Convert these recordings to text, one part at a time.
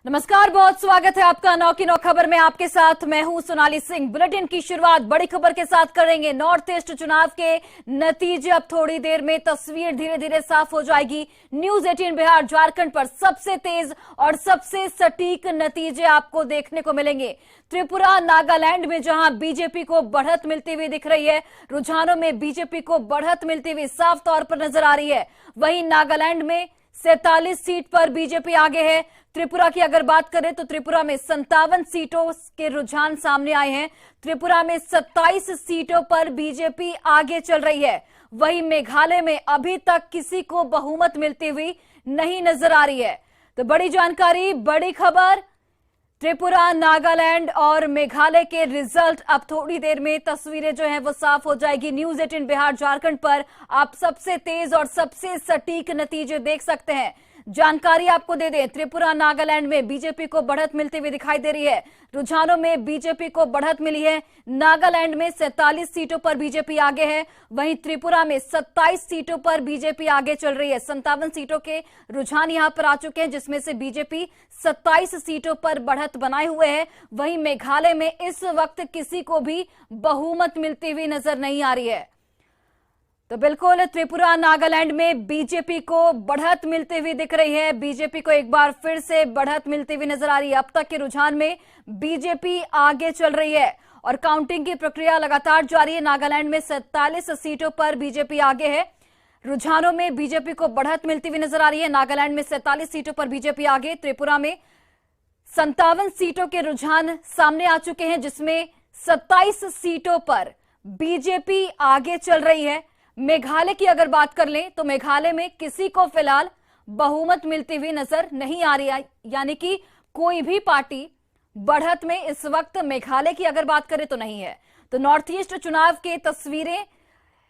नमस्कार, बहुत स्वागत है आपका 9 की 9 खबर में। आपके साथ मैं हूं सोनाली सिंह। बुलेटिन की शुरुआत बड़ी खबर के साथ करेंगे। नॉर्थ ईस्ट चुनाव के नतीजे अब थोड़ी देर में तस्वीर धीरे धीरे साफ हो जाएगी। न्यूज 18 बिहार झारखंड पर सबसे तेज और सबसे सटीक नतीजे आपको देखने को मिलेंगे। त्रिपुरा नागालैंड में जहां बीजेपी को बढ़त मिलती हुई दिख रही है, रुझानों में बीजेपी को बढ़त मिलती हुई साफ तौर पर नजर आ रही है। वहीं नागालैंड में 47 सीट पर बीजेपी आगे है। त्रिपुरा की अगर बात करें तो त्रिपुरा में 57 सीटों के रुझान सामने आए हैं। त्रिपुरा में 27 सीटों पर बीजेपी आगे चल रही है। वहीं मेघालय में अभी तक किसी को बहुमत मिलती हुई नहीं नजर आ रही है। तो बड़ी जानकारी, बड़ी खबर, त्रिपुरा, नागालैंड और मेघालय के रिजल्ट अब थोड़ी देर में तस्वीरें जो है वो साफ हो जाएगी। न्यूज 18 बिहार झारखंड पर आप सबसे तेज और सबसे सटीक नतीजे देख सकते हैं। जानकारी आपको दे दें, त्रिपुरा नागालैंड में बीजेपी को बढ़त मिलती हुई दिखाई दे रही है। रुझानों में बीजेपी को बढ़त मिली है। नागालैंड में 47 सीटों पर बीजेपी आगे है। वहीं त्रिपुरा में 27 सीटों पर बीजेपी आगे चल रही है। 57 सीटों के रुझान यहां पर आ चुके हैं, जिसमें से बीजेपी 27 सीटों पर बढ़त बनाए हुए है। वहीं मेघालय में इस वक्त किसी को भी बहुमत मिलती हुई नजर नहीं आ रही है। तो बिल्कुल त्रिपुरा नागालैंड में बीजेपी को बढ़त मिलती हुई दिख रही है। बीजेपी को एक बार फिर से बढ़त मिलती हुई नजर आ रही है। अब तक के रुझान में बीजेपी आगे चल रही है और काउंटिंग की प्रक्रिया लगातार जारी है। नागालैंड में 47 सीटों पर बीजेपी आगे है। रुझानों में बीजेपी को बढ़त मिलती हुई नजर आ रही है। नागालैंड में 47 सीटों पर बीजेपी आगे। त्रिपुरा में 57 सीटों के रुझान सामने आ चुके हैं, जिसमें 27 सीटों पर बीजेपी आगे चल रही है। मेघालय की अगर बात कर लें तो मेघालय में किसी को फिलहाल बहुमत मिलती हुई नजर नहीं आ रही है, यानी कि कोई भी पार्टी बढ़त में इस वक्त मेघालय की अगर बात करें तो नहीं है। तो नॉर्थ ईस्ट चुनाव की तस्वीरें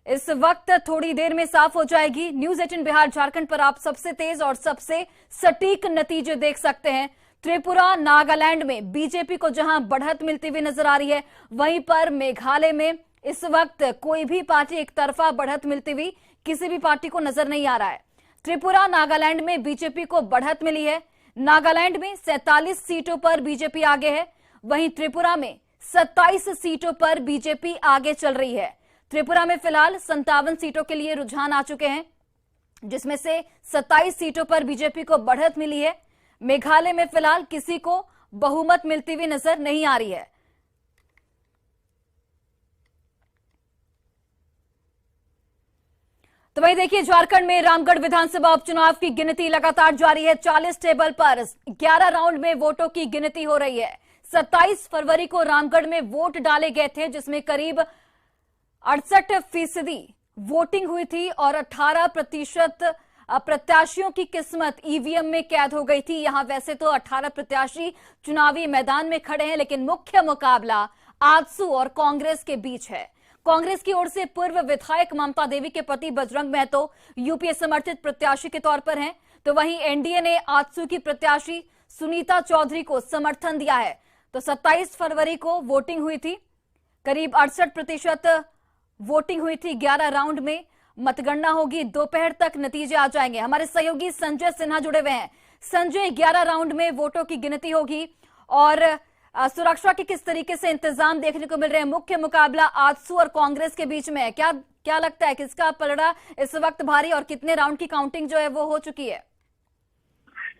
इस वक्त थोड़ी देर में साफ हो जाएगी। न्यूज 18 बिहार झारखंड पर आप सबसे तेज और सबसे सटीक नतीजे देख सकते हैं। त्रिपुरा नागालैंड में बीजेपी को जहां बढ़त मिलती हुई नजर आ रही है, वहीं पर मेघालय में इस वक्त कोई भी पार्टी एक तरफा बढ़त मिलती हुई किसी भी पार्टी को नजर नहीं आ रहा है। त्रिपुरा नागालैंड में बीजेपी को बढ़त मिली है। नागालैंड में 47 सीटों पर बीजेपी आगे है। वहीं त्रिपुरा में 27 सीटों पर बीजेपी आगे चल रही है। त्रिपुरा में फिलहाल 57 सीटों के लिए रुझान आ चुके हैं, जिसमें से 27 सीटों पर बीजेपी को बढ़त मिली है। मेघालय में फिलहाल किसी को बहुमत मिलती हुई नजर नहीं आ रही है। तो वही देखिए, झारखंड में रामगढ़ विधानसभा उपचुनाव की गिनती लगातार जारी है। 40 टेबल पर 11 राउंड में वोटों की गिनती हो रही है। 27 फरवरी को रामगढ़ में वोट डाले गए थे, जिसमें करीब 68% वोटिंग हुई थी और 18% प्रत्याशियों की किस्मत ईवीएम में कैद हो गई थी। यहां वैसे तो 18 प्रत्याशी चुनावी मैदान में खड़े हैं, लेकिन मुख्य मुकाबला आजसू और कांग्रेस के बीच है। कांग्रेस की ओर से पूर्व विधायक ममता देवी के पति बजरंग महतो यूपीए समर्थित प्रत्याशी के तौर पर हैं, तो वहीं एनडीए ने आजसू की प्रत्याशी सुनीता चौधरी को समर्थन दिया है। तो 27 फरवरी को वोटिंग हुई थी, करीब 68% वोटिंग हुई थी। 11 राउंड में मतगणना होगी। दोपहर तक नतीजे आ जाएंगे। हमारे सहयोगी संजय सिन्हा जुड़े हुए हैं। संजय, 11 राउंड में वोटों की गिनती होगी और सुरक्षा के किस तरीके से इंतजाम देखने को मिल रहे हैं? मुख्य मुकाबला आजसू और कांग्रेस के बीच में है। क्या लगता है किसका पलड़ा इस वक्त भारी और कितने राउंड की काउंटिंग जो है वो हो चुकी है?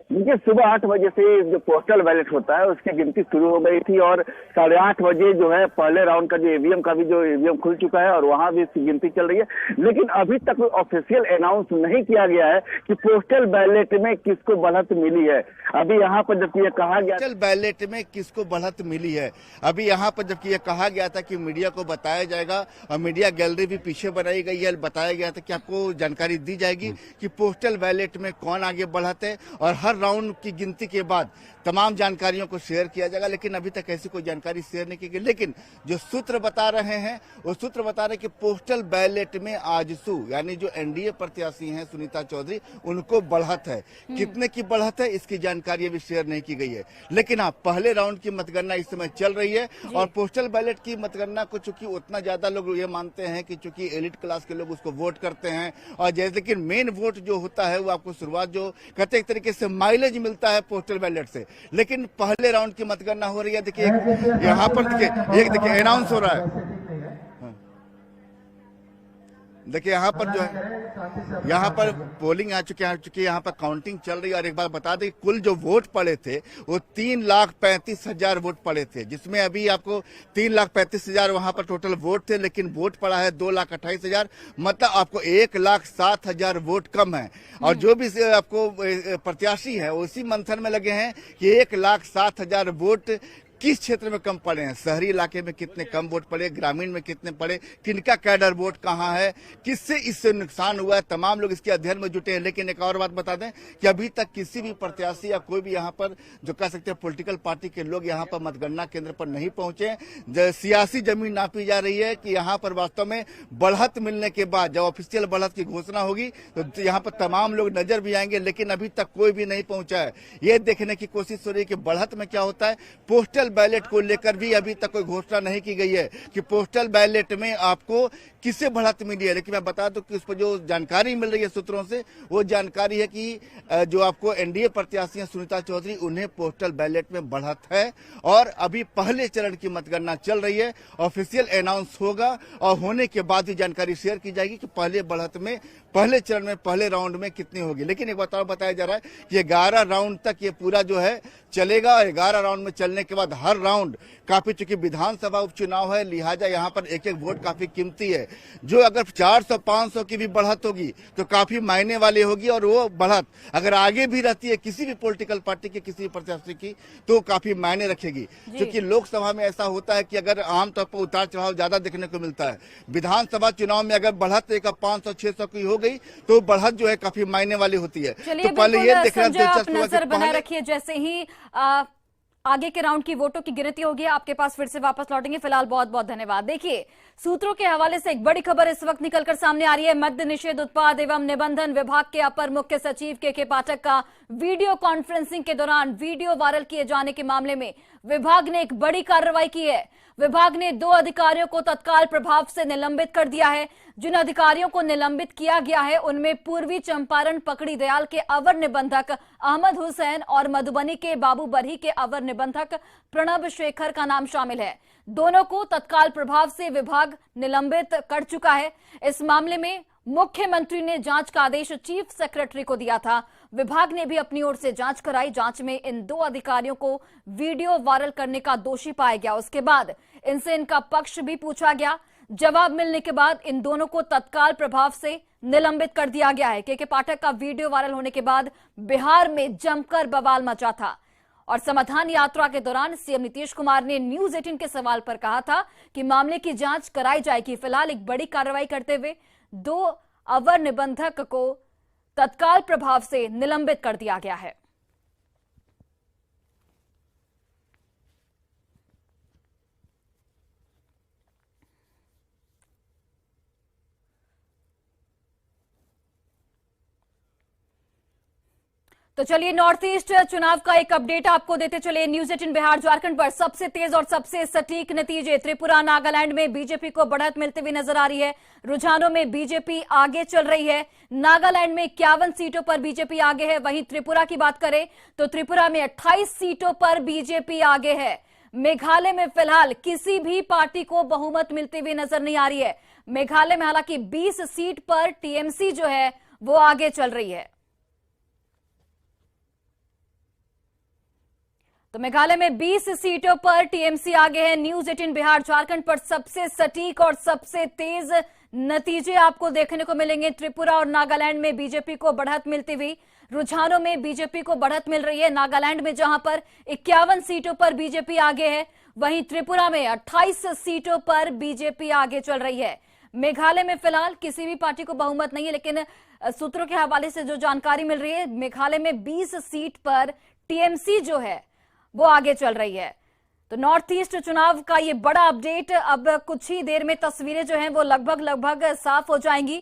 देखिए, सुबह 8 बजे से जो पोस्टल बैलेट होता है उसकी गिनती शुरू हो गई थी और 8:30 बजे जो है पहले राउंड का जो ईवीएम का भी जो ईवीएम खुल चुका है और वहां भी इसकी गिनती चल रही है। लेकिन अभी तक ऑफिशियल अनाउंस नहीं किया गया है कि पोस्टल बैलेट में किसको बढ़त मिली है। अभी यहाँ पर जबकि ये कहा गया पोस्टल बैलेट में किसको बढ़त मिली है, अभी यहाँ पर जबकि ये कहा गया था कि मीडिया को बताया जाएगा और मीडिया गैलरी भी पीछे बनाई गई है, बताया गया था कि आपको जानकारी दी जाएगी कि पोस्टल बैलेट में कौन आगे बढ़त है और हर राउंड की गिनती के बाद तमाम जानकारियों को शेयर किया जाएगा। लेकिन अभी तक ऐसी कोई जानकारी शेयर नहीं की गई। लेकिन जो सूत्र बता रहे हैं वो सूत्र बता रहे हैं कि पोस्टल बैलेट में आजसू यानी जो एनडीए प्रत्याशी हैं सुनीता चौधरी, उनको बढ़त है। कितने की बढ़त है इसकी जानकारी अभी शेयर नहीं की गई है। लेकिन हाँ, पहले राउंड की मतगणना इस समय चल रही है और पोस्टल बैलेट की मतगणना को चूंकि उतना ज्यादा लोग ये मानते हैं कि चूंकि एलिट क्लास के लोग उसको वोट करते हैं और जैसे, लेकिन मेन वोट जो होता है वो आपको शुरुआत जो कहते एक तरीके से माइलेज मिलता है पोस्टल बैलेट से। लेकिन पहले राउंड की मतगणना हो रही है, देखिए यहाँ पर देखिए अनाउंस हो रहा है, देखिए यहाँ पर जो है यहाँ पर पोलिंग आ चुकी है, यहाँ पर काउंटिंग चल रही है। और एक बार बता दें, कुल जो वोट पड़े थे वो 3,35,000 वोट पड़े थे, जिसमें अभी आपको 3,35,000 वहां पर टोटल वोट थे, लेकिन वोट पड़ा है 2,28,000, मतलब आपको 1,07,000 वोट कम है। और जो भी आपको प्रत्याशी है उसी मंथन में लगे हैं कि 1,07,000 वोट किस क्षेत्र में कम पड़े हैं, शहरी इलाके में कितने कम वोट पड़े, ग्रामीण में कितने पड़े, किनका कैडर वोट कहां है, किससे इससे नुकसान हुआ है, तमाम लोग इसके अध्ययन में जुटे हैं। लेकिन एक और बात बता दें कि अभी तक किसी भी प्रत्याशी या कोई भी यहां पर जो कह सकते हैं पॉलिटिकल पार्टी के लोग यहां पर मतगणना केंद्र पर नहीं पहुंचे। सियासी जमीन नापी जा रही है कि यहाँ पर वास्तव में बढ़त मिलने के बाद जब ऑफिशियल बढ़त की घोषणा होगी तो यहाँ पर तमाम लोग नजर भी आएंगे, लेकिन अभी तक कोई भी नहीं पहुंचा है। ये देखने की कोशिश हो रही है कि बढ़त में क्या होता है। पोस्टल बैलेट को लेकर भी अभी तक कोई घोषणा नहीं की गई है कि पोस्टल बैलेट में आपको किससे बढ़त मिली है। लेकिन मैं बता दूं कि उस पर जो जानकारी मिल रही है सूत्रों से, वो जानकारी है कि जो आपको एनडीए प्रत्याशी हैं सुनीता चौधरी, उन्हें पोस्टल बैलेट में बढ़त है। और अभी पहले चरण की मतगणना चल रही है, ऑफिशियल अनाउंस होगा और होने के बाद ही जानकारी शेयर की जाएगी कि पहले बढ़त में पहले चरण में पहले राउंड में कितनी होगी। लेकिन एक बात और बताया जा रहा है कि 11 राउंड तक ये पूरा जो है चलेगा। 11 राउंड में चलने के बाद हर राउंड काफी, चूंकि विधानसभा उपचुनाव है लिहाजा यहाँ पर एक एक वोट काफी कीमती है। जो अगर 400-500 की भी बढ़त होगी तो काफी मायने वाली होगी, और वो बढ़त अगर आगे भी रहती है किसी भी पॉलिटिकल पार्टी के किसी भी प्रत्याशी की तो काफी मायने रखेगी। क्योंकि लोकसभा में ऐसा होता है कि अगर आमतौर पर उतार चढ़ाव ज्यादा देखने को मिलता है, विधानसभा चुनाव में अगर बढ़त एक 500-600 की हो गई तो बढ़त जो है काफी मायने वाली होती है। तो पहले ये देखना दिलचस्प नजर बनाए रखिए, जैसे ही आगे के राउंड की वोटों की गिनती होगी आपके पास फिर से वापस लौटेंगे। फिलहाल बहुत बहुत धन्यवाद। देखिए, सूत्रों के हवाले से एक बड़ी खबर इस वक्त निकलकर सामने आ रही है। मद्य निषेध उत्पाद एवं निबंधन विभाग के अपर मुख्य सचिव के पाठक का वीडियो कॉन्फ्रेंसिंग के दौरान वीडियो वायरल किए जाने के मामले में विभाग ने एक बड़ी कार्रवाई की है। विभाग ने 2 अधिकारियों को तत्काल प्रभाव से निलंबित कर दिया है। जिन अधिकारियों को निलंबित किया गया है उनमें पूर्वी चंपारण पकड़ी दयाल के अवर निबंधक अहमद हुसैन और मधुबनी के बाबू बरही के अवर निबंधक प्रणब शेखर का नाम शामिल है। दोनों को तत्काल प्रभाव से विभाग निलंबित कर चुका है। इस मामले में मुख्यमंत्री ने जांच का आदेश चीफ सेक्रेटरी को दिया था। विभाग ने भी अपनी ओर से जांच कराई। जांच में इन 2 अधिकारियों को वीडियो वायरल करने का दोषी पाया गया। उसके बाद इनसे इनका पक्ष भी पूछा गया। जवाब मिलने के बाद इन दोनों को तत्काल प्रभाव से निलंबित कर दिया गया है। के पाठक का वीडियो वायरल होने के बाद बिहार में जमकर बवाल मचा था और समाधान यात्रा के दौरान सीएम नीतीश कुमार ने न्यूज 18 के सवाल पर कहा था कि मामले की जांच कराई जाएगी। फिलहाल एक बड़ी कार्रवाई करते हुए 2 अवर निबंधक को तत्काल प्रभाव से निलंबित कर दिया गया है। तो चलिए, नॉर्थ ईस्ट चुनाव का एक अपडेट आपको देते चले। न्यूज 18 बिहार झारखंड पर सबसे तेज और सबसे सटीक नतीजे। त्रिपुरा नागालैंड में बीजेपी को बढ़त मिलती हुई नजर आ रही है। रुझानों में बीजेपी आगे चल रही है। नागालैंड में 51 सीटों पर बीजेपी आगे है। वहीं त्रिपुरा की बात करें तो त्रिपुरा में 28 सीटों पर बीजेपी आगे है। मेघालय में फिलहाल किसी भी पार्टी को बहुमत मिलती हुई नजर नहीं आ रही है। मेघालय में हालांकि 20 सीट पर टीएमसी जो है वो आगे चल रही है। तो मेघालय में 20 सीटों पर टीएमसी आगे है। न्यूज 18 बिहार झारखंड पर सबसे सटीक और सबसे तेज नतीजे आपको देखने को मिलेंगे। त्रिपुरा और नागालैंड में बीजेपी को बढ़त मिलती हुई, रुझानों में बीजेपी को बढ़त मिल रही है। नागालैंड में जहां पर 51 सीटों पर बीजेपी आगे है, वहीं त्रिपुरा में 28 सीटों पर बीजेपी आगे चल रही है। मेघालय में फिलहाल किसी भी पार्टी को बहुमत नहीं है, लेकिन सूत्रों के हवाले से जो जानकारी मिल रही है, मेघालय में 20 सीट पर टीएमसी जो है वो आगे चल रही है। तो नॉर्थ ईस्ट चुनाव का ये बड़ा अपडेट। अब कुछ ही देर में तस्वीरें जो हैं वो लगभग साफ हो जाएंगी।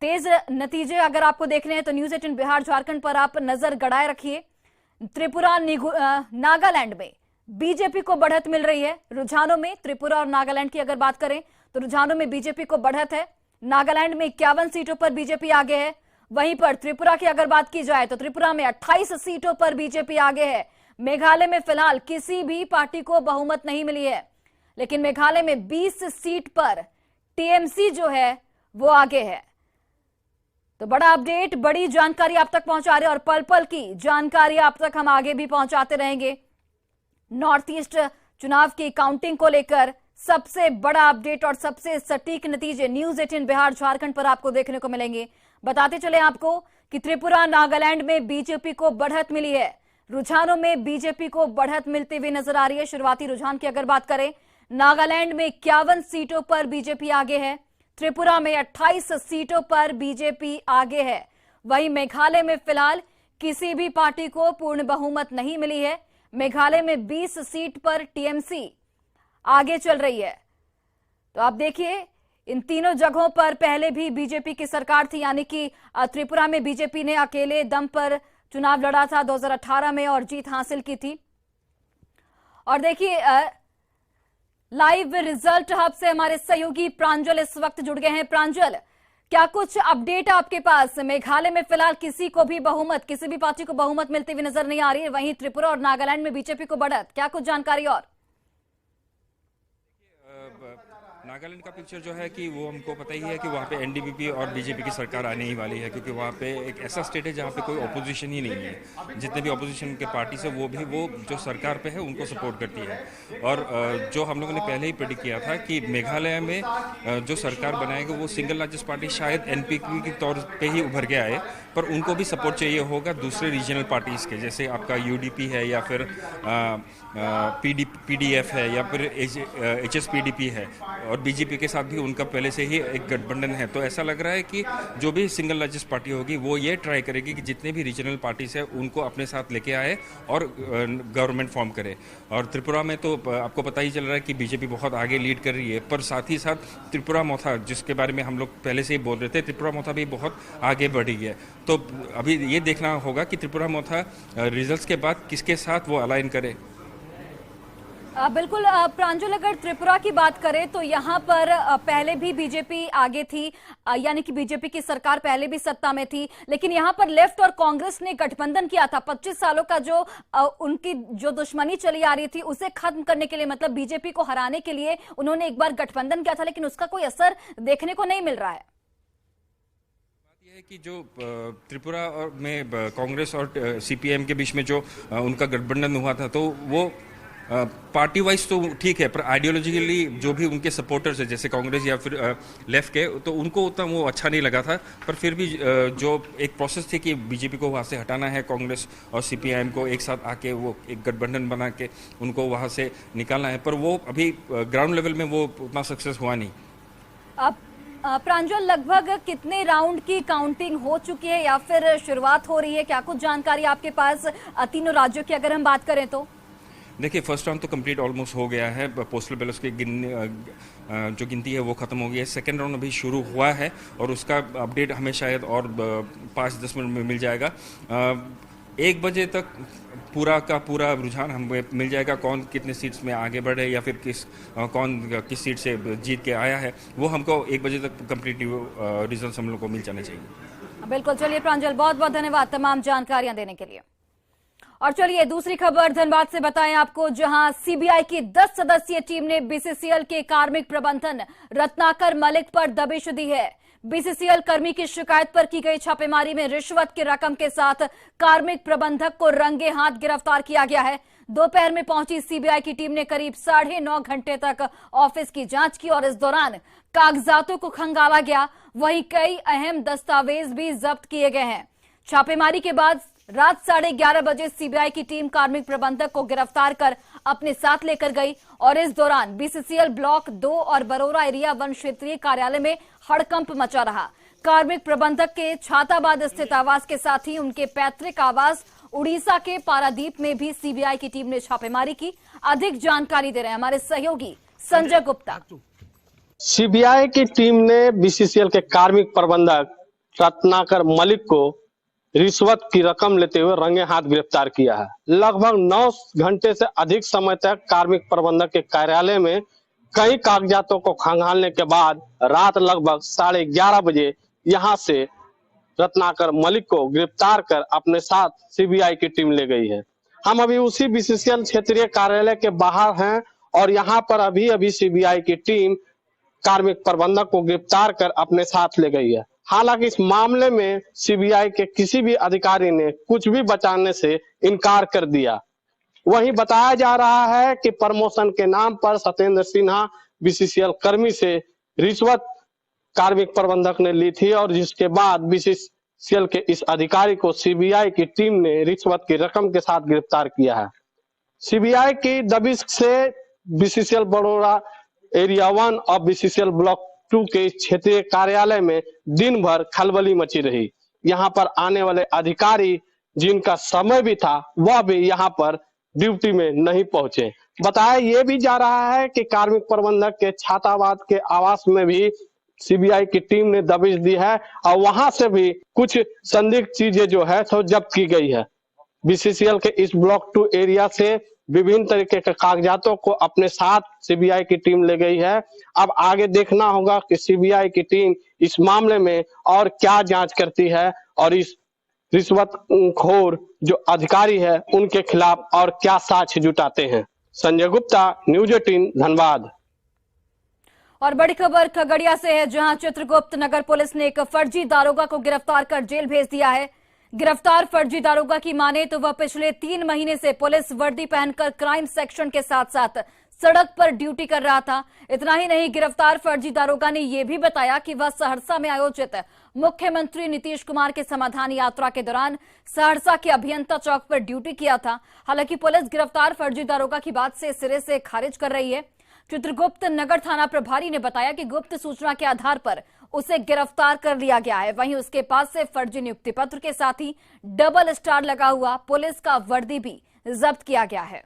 तेज नतीजे अगर आपको देखने हैं तो न्यूज 18 बिहार झारखंड पर आप नजर गड़ाए रखिए। त्रिपुरा नागालैंड में बीजेपी को बढ़त मिल रही है। रुझानों में त्रिपुरा और नागालैंड की अगर बात करें तो रुझानों में बीजेपी को बढ़त है। नागालैंड में 51 सीटों पर बीजेपी आगे है। वहीं पर त्रिपुरा की अगर बात की जाए तो त्रिपुरा में 28 सीटों पर बीजेपी आगे है। मेघालय में फिलहाल किसी भी पार्टी को बहुमत नहीं मिली है, लेकिन मेघालय में 20 सीट पर टीएमसी जो है वो आगे है। तो बड़ा अपडेट, बड़ी जानकारी आप तक पहुंचा रहे हैं और पल पल की जानकारी आप तक हम आगे भी पहुंचाते रहेंगे। नॉर्थ ईस्ट चुनाव की काउंटिंग को लेकर सबसे बड़ा अपडेट और सबसे सटीक नतीजे न्यूज 18 बिहार झारखंड पर आपको देखने को मिलेंगे। बताते चले आपको कि त्रिपुरा नागालैंड में बीजेपी को बढ़त मिली है। रुझानों में बीजेपी को बढ़त मिलती हुई नजर आ रही है। शुरुआती रुझान की अगर बात करें, नागालैंड में 51 सीटों पर बीजेपी आगे है, त्रिपुरा में 28 सीटों पर बीजेपी आगे है। वहीं मेघालय में फिलहाल किसी भी पार्टी को पूर्ण बहुमत नहीं मिली है। मेघालय में 20 सीट पर टीएमसी आगे चल रही है। तो आप देखिए, इन तीनों जगहों पर पहले भी बीजेपी की सरकार थी, यानी कि त्रिपुरा में बीजेपी ने अकेले दम पर चुनाव लड़ा था 2018 में और जीत हासिल की थी। और देखिए, लाइव रिजल्ट हब से हमारे सहयोगी प्रांजल इस वक्त जुड़ गए हैं। प्रांजल, क्या कुछ अपडेट आपके पास? मेघालय में फिलहाल किसी को भी बहुमत, किसी भी पार्टी को बहुमत मिलती हुई नजर नहीं आ रही है, वहीं त्रिपुरा और नागालैंड में बीजेपी को बढ़त, क्या कुछ जानकारी? और नागालैंड का पिक्चर जो है कि वो हमको पता ही है कि वहाँ पे एनडीपीपी और बीजेपी की सरकार आने ही वाली है, क्योंकि वहाँ पे एक ऐसा स्टेट है जहाँ पे कोई ऑपोजिशन ही नहीं है। जितने भी ऑपोजिशन के पार्टीज है वो जो सरकार पे है उनको सपोर्ट करती है। और जो हम लोगों ने पहले ही प्रेडिक्ट किया था कि मेघालय में जो सरकार बनाएगा वो सिंगल लार्जेस्ट पार्टी शायद एनपीपी के तौर पर ही उभर के आए, पर उनको भी सपोर्ट चाहिए होगा दूसरे रीजनल पार्टीज के, जैसे आपका यूडीपी है या फिर पीडीएफ है या फिर एचएसपीडीपी है, और बीजेपी के साथ भी उनका पहले से ही एक गठबंधन है। तो ऐसा लग रहा है कि जो भी सिंगल लार्जेस्ट पार्टी होगी वो ये ट्राई करेगी कि जितने भी रीजनल पार्टीज है उनको अपने साथ लेके आए और गवर्नमेंट फॉर्म करे। और त्रिपुरा में तो आपको पता ही चल रहा है कि बीजेपी बहुत आगे लीड कर रही है, पर साथ ही साथ त्रिपुरा मोथा, जिसके बारे में हम लोग पहले से ही बोल रहे थे, त्रिपुरा मोथा भी बहुत आगे बढ़ी है। तो अभी ये देखना होगा कि त्रिपुरा मोथा रिजल्ट्स के बाद किसके साथ वो अलाइन करे। बिल्कुल प्रांजल, अगर त्रिपुरा की बात करें तो यहाँ पर पहले भी बीजेपी आगे थी, यानी कि बीजेपी की सरकार पहले भी सत्ता में थी, लेकिन यहाँ पर लेफ्ट और कांग्रेस ने गठबंधन किया था। 25 सालों का जो उनकी जो दुश्मनी चली आ रही थी उसे खत्म करने के लिए, मतलब बीजेपी को हराने के लिए उन्होंने एक बार गठबंधन किया था, लेकिन उसका कोई असर देखने को नहीं मिल रहा है। कि जो त्रिपुरा में कांग्रेस और सीपीएम के बीच में जो उनका गठबंधन हुआ था, तो वो पार्टी वाइज तो ठीक है, पर आइडियोलॉजिकली जो भी उनके सपोर्टर्स है जैसे कांग्रेस या फिर लेफ्ट के, तो उनको उतना वो अच्छा नहीं लगा था। पर फिर भी जो एक प्रोसेस थी कि बीजेपी को वहाँ से हटाना है, कांग्रेस और सीपीआईएम को एक साथ आके वो एक गठबंधन बना के उनको वहाँ से निकालना है, पर वो अभी ग्राउंड लेवल में वो उतना सक्सेस हुआ नहीं। अब प्रांजल, लगभग कितने राउंड की काउंटिंग हो चुकी है या फिर शुरुआत हो रही है? क्या कुछ जानकारी आपके पास तीनों राज्यों की अगर हम बात करें तो? देखिए, फर्स्ट राउंड तो कंप्लीट ऑलमोस्ट हो गया है, पोस्टल बैलेट्स की जो गिनती है वो खत्म हो गई है। सेकेंड राउंड अभी शुरू हुआ है और उसका अपडेट हमें शायद और 5-10 मिनट में मिल जाएगा। 1 बजे तक पूरा का पूरा रुझान हमें मिल जाएगा, कौन कितने सीट्स में आगे बढ़े या फिर कौन किस सीट से जीत के आया है, वो हमको 1 बजे तक कंप्लीट रिजल्ट हम लोग को मिल जाने चाहिए। बिल्कुल, चलिए प्रांजल, बहुत बहुत धन्यवाद तमाम जानकारियां देने के लिए। और चलिए दूसरी खबर धनबाद से बताएं आपको, जहां सीबीआई की 10 सदस्यीय टीम ने बीसीसीएल के कार्मिक प्रबंधन रत्नाकर मलिक पर दबिश दी है। बीसीसीएल कर्मी की शिकायत पर की गई छापेमारी में रिश्वत की रकम के साथ कार्मिक प्रबंधक को रंगे हाथ गिरफ्तार किया गया है। दोपहर में पहुंची सीबीआई की टीम ने करीब 9.5 घंटे तक ऑफिस की जांच की और इस दौरान कागजातों को खंगाला गया, वहीं कई अहम दस्तावेज भी जब्त किए गए हैं। छापेमारी के बाद रात 11:30 बजे सीबीआई की टीम कार्मिक प्रबंधक को गिरफ्तार कर अपने साथ लेकर गई और इस दौरान बीसीसीएल ब्लॉक 2 और बरोरा एरिया 1 क्षेत्रीय कार्यालय में हड़कंप मचा रहा। कार्मिक प्रबंधक के छाताबाद स्थित आवास के साथ ही उनके पैतृक आवास उड़ीसा के पारादीप में भी सीबीआई की टीम ने छापेमारी की। अधिक जानकारी दे रहे हैं हमारे सहयोगी संजय गुप्ता। सीबीआई की टीम ने बीसीसीएल के कार्मिक प्रबंधक रत्नाकर मलिक को रिश्वत की रकम लेते हुए रंगे हाथ गिरफ्तार किया है। लगभग 9 घंटे से अधिक समय तक कार्मिक प्रबंधक के कार्यालय में कई कागजातों को खंगालने के बाद रात लगभग 11:30 बजे यहां से रत्नाकर मलिक को गिरफ्तार कर अपने साथ सीबीआई की टीम ले गई है। हम अभी उसी बीसीसीएल क्षेत्रीय कार्यालय के बाहर हैं और यहाँ पर अभी सीबीआई की टीम कार्मिक प्रबंधक को गिरफ्तार कर अपने साथ ले गई है। हालांकि इस मामले में सीबीआई के किसी भी अधिकारी ने कुछ भी बताने से इनकार कर दिया। वहीं बताया जा रहा है कि प्रमोशन के नाम पर सत्येंद्र सिन्हा बीसीसीएल कर्मी से रिश्वत कार्मिक प्रबंधक ने ली थी और जिसके बाद बीसीसीएल के इस अधिकारी को सीबीआई की टीम ने रिश्वत की रकम के साथ गिरफ्तार किया है। सीबीआई की दबिश से बीसीसीएल बड़ौदा एरिया 1 और बीसीसीएल ब्लॉक 2 के क्षेत्रीय कार्यालय में दिन भर खलबली मची रही। यहाँ पर आने वाले अधिकारी जिनका समय भी था वह भी यहाँ पर ड्यूटी में नहीं पहुंचे। बताया ये भी जा रहा है कि कार्मिक प्रबंधक के छाताबाद के आवास में भी सीबीआई की टीम ने दबिश दी है और वहां से भी कुछ संदिग्ध चीजें जो है तो जब्त की गई है। बीसीसीएल के इस ब्लॉक 2 एरिया से विभिन्न तरीके के कागजातों को अपने साथ सीबीआई की टीम ले गई है। अब आगे देखना होगा कि सीबीआई की टीम इस मामले में और क्या जांच करती है और इस रिश्वतखोर जो अधिकारी है उनके खिलाफ और क्या साक्ष्य जुटाते हैं। संजय गुप्ता, न्यूज 18 धनबाद। और बड़ी खबर खगड़िया से है, जहां चित्रगुप्त नगर पुलिस ने एक फर्जी दारोगा को गिरफ्तार कर जेल भेज दिया है। गिरफ्तार फर्जी दारोगा की माने तो वह पिछले 3 महीने से पुलिस वर्दी पहनकर क्राइम सेक्शन के साथ साथ सड़क पर ड्यूटी कर रहा था। इतना ही नहीं, गिरफ्तार फर्जी दारोगा ने यह भी बताया कि वह सहरसा में आयोजित मुख्यमंत्री नीतीश कुमार के समाधान यात्रा के दौरान सहरसा के अभियंता चौक पर ड्यूटी किया था। हालांकि पुलिस गिरफ्तार फर्जी दारोगा की बात से सिरे से खारिज कर रही है। चित्रगुप्त नगर थाना प्रभारी ने बताया कि गुप्त सूचना के आधार पर उसे गिरफ्तार कर लिया गया है। वहीं उसके पास से फर्जी नियुक्ति पत्र के साथ ही डबल स्टार लगा हुआ पुलिस का वर्दी भी जब्त किया गया है।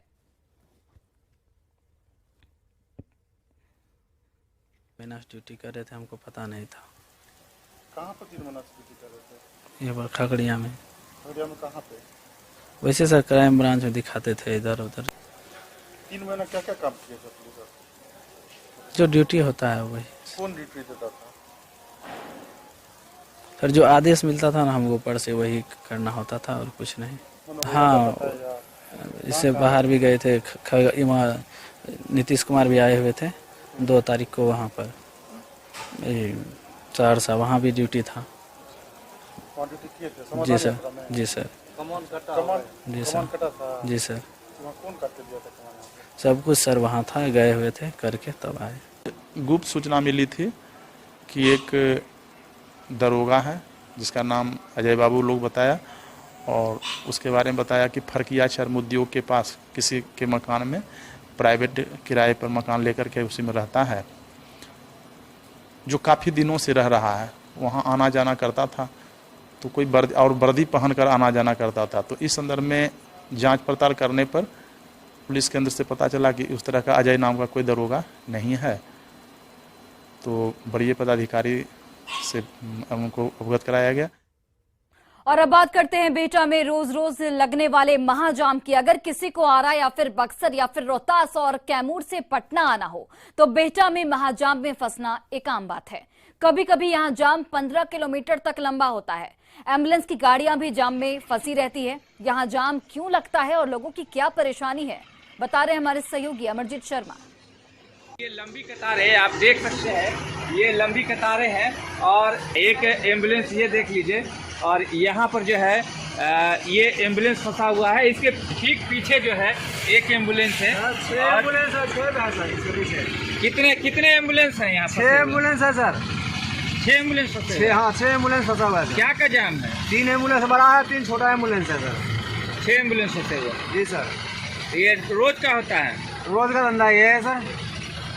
माइनस ड्यूटी कर रहे थे, हमको पता नहीं था। कहाँ पर 3 महीना से ड्यूटी कर रहे थे? ये बार खगड़िया में। खगड़िया में कहाँ पे? वैसे सर क्राइम ब्रांच में दिखाते थे इधर उधर। 3 महीना क्या क्या काम किए थे पुलिस? जो ड्यूटी होता है वही। कौन ड्यूटी देता था? सर जो आदेश मिलता था ना हमको ऊपर से वही करना होता था और कुछ नहीं। हाँ, इससे बाहर भी गए थे। नीतीश कुमार भी आए हुए थे 2 तारीख को वहाँ पर सहरसा, वहाँ भी ड्यूटी था। ड्यूटी किए थे? जी सर, जी सर, जी सर, जी सर। कौन करके दिया था कमान? सब कुछ सर वहाँ था, गए हुए थे करके तब आए। गुप्त सूचना मिली थी कि एक दरोगा है जिसका नाम अजय बाबू लोग बताया और उसके बारे में बताया कि फरकिया चर्म उद्योग के पास किसी के मकान में प्राइवेट किराए पर मकान लेकर के उसी में रहता है, जो काफ़ी दिनों से रह रहा है। वहाँ आना जाना करता था तो कोई वर्दी पहनकर आना जाना करता था। तो इस संदर्भ में जांच पड़ताल करने पर पुलिस के अंदर से पता चला कि उस तरह का अजय नाम का कोई दरोगा नहीं है। तो बड़े पदाधिकारी से उनको अवगत कराया गया। और अब बात करते हैं बेटा में रोज रोज लगने वाले महाजाम की। अगर किसी को आरा या फिर बक्सर या फिर रोहतास और कैमूर से पटना आना हो तो बेटा में महाजाम में फंसना एक आम बात है। कभी कभी यहाँ जाम 15 किलोमीटर तक लंबा होता है। एम्बुलेंस की गाड़ियां भी जाम में फंसी रहती है। यहाँ जाम क्यों लगता है और लोगों की क्या परेशानी है, बता रहे हमारे सहयोगी अमरजीत शर्मा। ये लंबी कतारें आप देख सकते हैं, ये लंबी कतारें हैं और एक एम्बुलेंस ये देख लीजिए। और यहाँ पर जो है ये एम्बुलेंस फंसा हुआ है। इसके ठीक पीछे जो है एक एम्बुलेंस है। 6 एम्बुलेंस है। कितने एम्बुलेंस हैं यहाँ? 6 एम्बुलेंस है सर। 6 एम्बुलेंस फंसे? 6 एम्बुलेंस फंसा हुआ है। क्या का जाम है? 3 एम्बुलेंस बड़ा है, 3 छोटा एम्बुलेंस है सर। 6 एम्बुलेंस फंसे हुए? जी सर। ये रोज का होता है? रोज का धंधा ये है सर।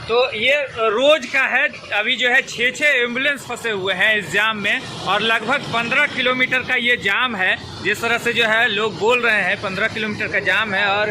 तो ये रोज का है। अभी जो है 6 एम्बुलेंस फंसे हुए हैं इस जाम में और लगभग 15 किलोमीटर का ये जाम है। जिस तरह से जो है लोग बोल रहे हैं 15 किलोमीटर का जाम है और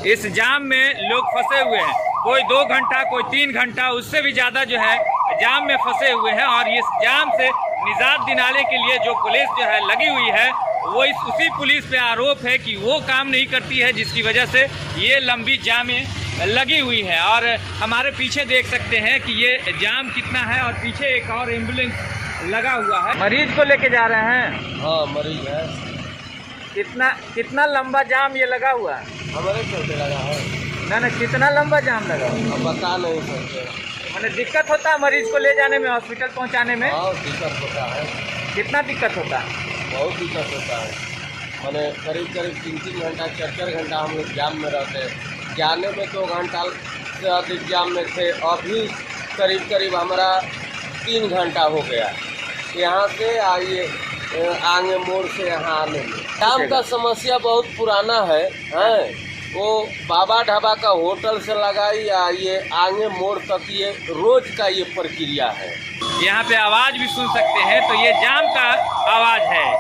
इस जाम में लोग फंसे हुए हैं। कोई 2 घंटा, कोई 3 घंटा, उससे भी ज़्यादा जो है जाम में फंसे हुए हैं। और इस जाम से निजात दिलाने के लिए जो पुलिस जो है लगी हुई है वो उसी पुलिस पे आरोप है कि वो काम नहीं करती है, जिसकी वजह से ये लंबी जामें लगी हुई है। और हमारे पीछे देख सकते हैं कि ये जाम कितना है और पीछे एक और एम्बुलेंस लगा हुआ है। मरीज को लेके जा रहे हैं? हाँ मरीज है। कितना लंबा जाम ये लगा हुआ है? हमारे चलते लगा है। ना कितना लंबा जाम लगा हुआ? हम बता नहीं सकते। मैंने दिक्कत होता है मरीज को ले जाने में, हॉस्पिटल पहुंचाने में? हाँ दिक्कत होता है। कितना दिक्कत होता है? बहुत दिक्कत होता है। मैंने करीब 3-3 घंटा 4-4 घंटा हम लोग जाम में रहते हैं। जाने में 2 घंटा से अधिक जाम में थे। अभी करीब हमारा 3 घंटा हो गया यहाँ से आइए आगे मोड़ से यहाँ आने में। जाम का समस्या बहुत पुराना है। वो बाबा ढाबा का होटल से लगाई या ये आगे मोड़ तक ये रोज का ये प्रक्रिया है। यहाँ पे आवाज भी सुन सकते हैं, तो ये जाम का आवाज है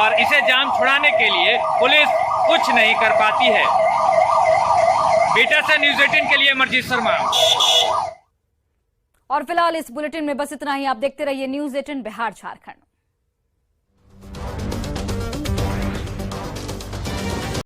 और इसे जाम छुड़ाने के लिए पुलिस कुछ नहीं कर पाती है। बेटा से न्यूज़ 18 के लिए अमरजीत शर्मा। और फिलहाल इस बुलेटिन में बस इतना ही। आप देखते रहिए न्यूज़ 18 बिहार झारखंड।